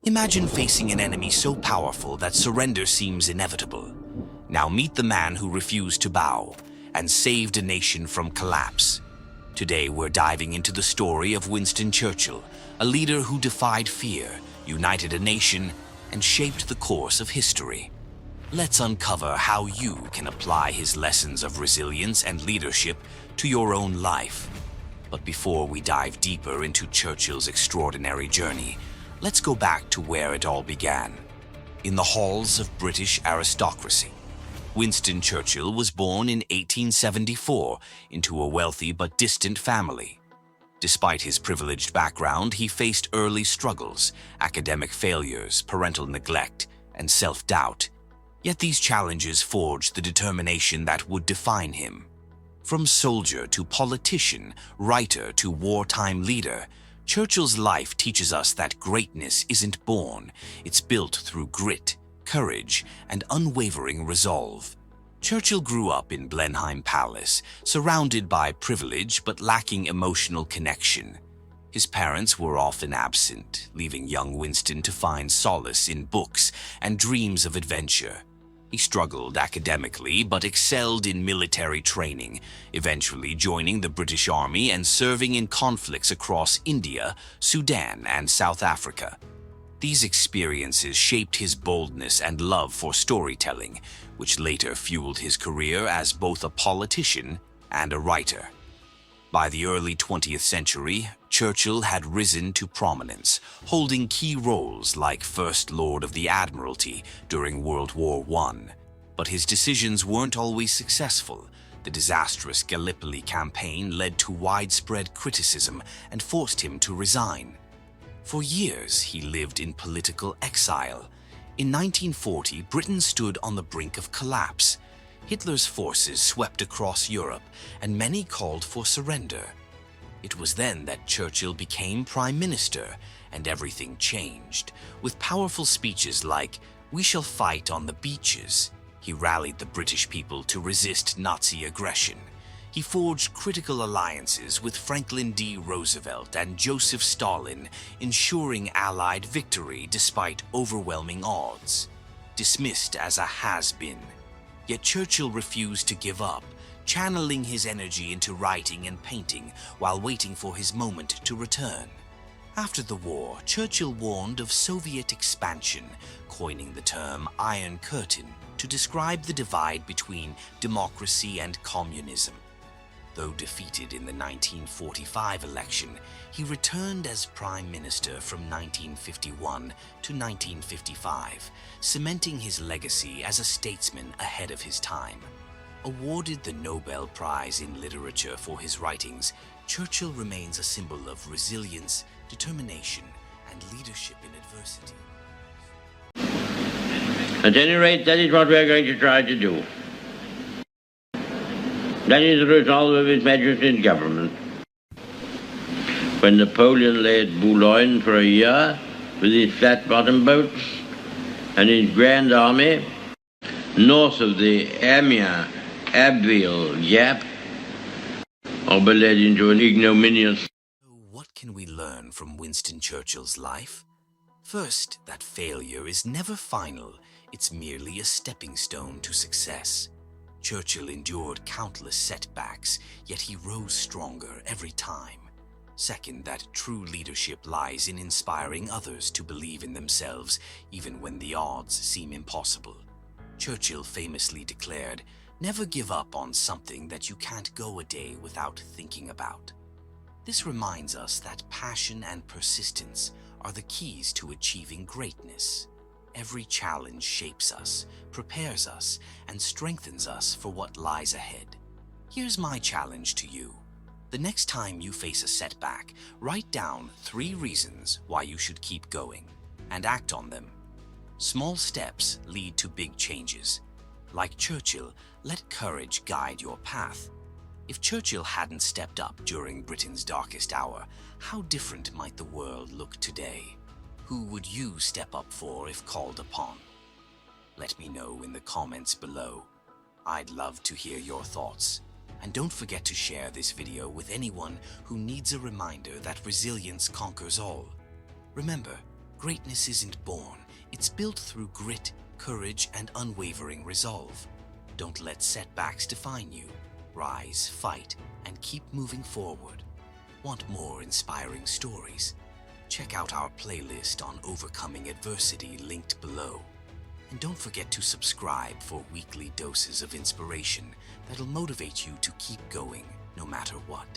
Imagine facing an enemy so powerful that surrender seems inevitable. Now meet the man who refused to bow and saved a nation from collapse. Today we're diving into the story of Winston Churchill, a leader who defied fear, united a nation, and shaped the course of history. Let's uncover how you can apply his lessons of resilience and leadership to your own life. But before we dive deeper into Churchill's extraordinary journey, let's go back to where it all began. In the halls of British aristocracy, Winston Churchill was born in 1874 into a wealthy but distant family. Despite his privileged background, he faced early struggles, academic failures, parental neglect, and self-doubt. Yet these challenges forged the determination that would define him. From soldier to politician, writer to wartime leader, Churchill's life teaches us that greatness isn't born, it's built through grit, courage, and unwavering resolve. Churchill grew up in Blenheim Palace, surrounded by privilege but lacking emotional connection. His parents were often absent, leaving young Winston to find solace in books and dreams of adventure. He struggled academically but excelled in military training, eventually joining the British Army and serving in conflicts across India, Sudan, and South Africa. These experiences shaped his boldness and love for storytelling, which later fueled his career as both a politician and a writer. By the early 20th century, Churchill had risen to prominence, holding key roles like First Lord of the Admiralty during World War I. But his decisions weren't always successful. The disastrous Gallipoli campaign led to widespread criticism and forced him to resign. For years, he lived in political exile. In 1940, Britain stood on the brink of collapse. Hitler's forces swept across Europe, and many called for surrender. It was then that Churchill became Prime Minister, and everything changed. With powerful speeches like, "We shall fight on the beaches," he rallied the British people to resist Nazi aggression. He forged critical alliances with Franklin D. Roosevelt and Joseph Stalin, ensuring Allied victory despite overwhelming odds. Dismissed as a has-been, yet Churchill refused to give up, channeling his energy into writing and painting while waiting for his moment to return. After the war, Churchill warned of Soviet expansion, coining the term Iron Curtain to describe the divide between democracy and communism. Though defeated in the 1945 election, he returned as Prime Minister from 1951 to 1955, cementing his legacy as a statesman ahead of his time. Awarded the Nobel Prize in Literature for his writings, Churchill remains a symbol of resilience, determination, and leadership in adversity. At any rate, that is what we are going to try to do. That is the resolve of His Majesty's government. When Napoleon lay at Boulogne for a year with his flat-bottom boats and his grand army north of the Amiens-Abbeville gap, or led into an ignominious... So what can we learn from Winston Churchill's life? First, that failure is never final. It's merely a stepping stone to success. Churchill endured countless setbacks, yet he rose stronger every time. Second, that true leadership lies in inspiring others to believe in themselves, even when the odds seem impossible. Churchill famously declared, "Never give up on something that you can't go a day without thinking about." This reminds us that passion and persistence are the keys to achieving greatness. Every challenge shapes us, prepares us, and strengthens us for what lies ahead. Here's my challenge to you. The next time you face a setback, write down 3 reasons why you should keep going, and act on them. Small steps lead to big changes. Like Churchill, let courage guide your path. If Churchill hadn't stepped up during Britain's darkest hour, how different might the world look today? Who would you step up for if called upon? Let me know in the comments below. I'd love to hear your thoughts. And don't forget to share this video with anyone who needs a reminder that resilience conquers all. Remember, Greatness isn't born, it's built through grit, courage, and unwavering resolve. Don't let setbacks define you. Rise, fight, and keep moving forward. Want more inspiring stories? Check out our playlist on overcoming adversity linked below. And don't forget to subscribe for weekly doses of inspiration that'll motivate you to keep going no matter what.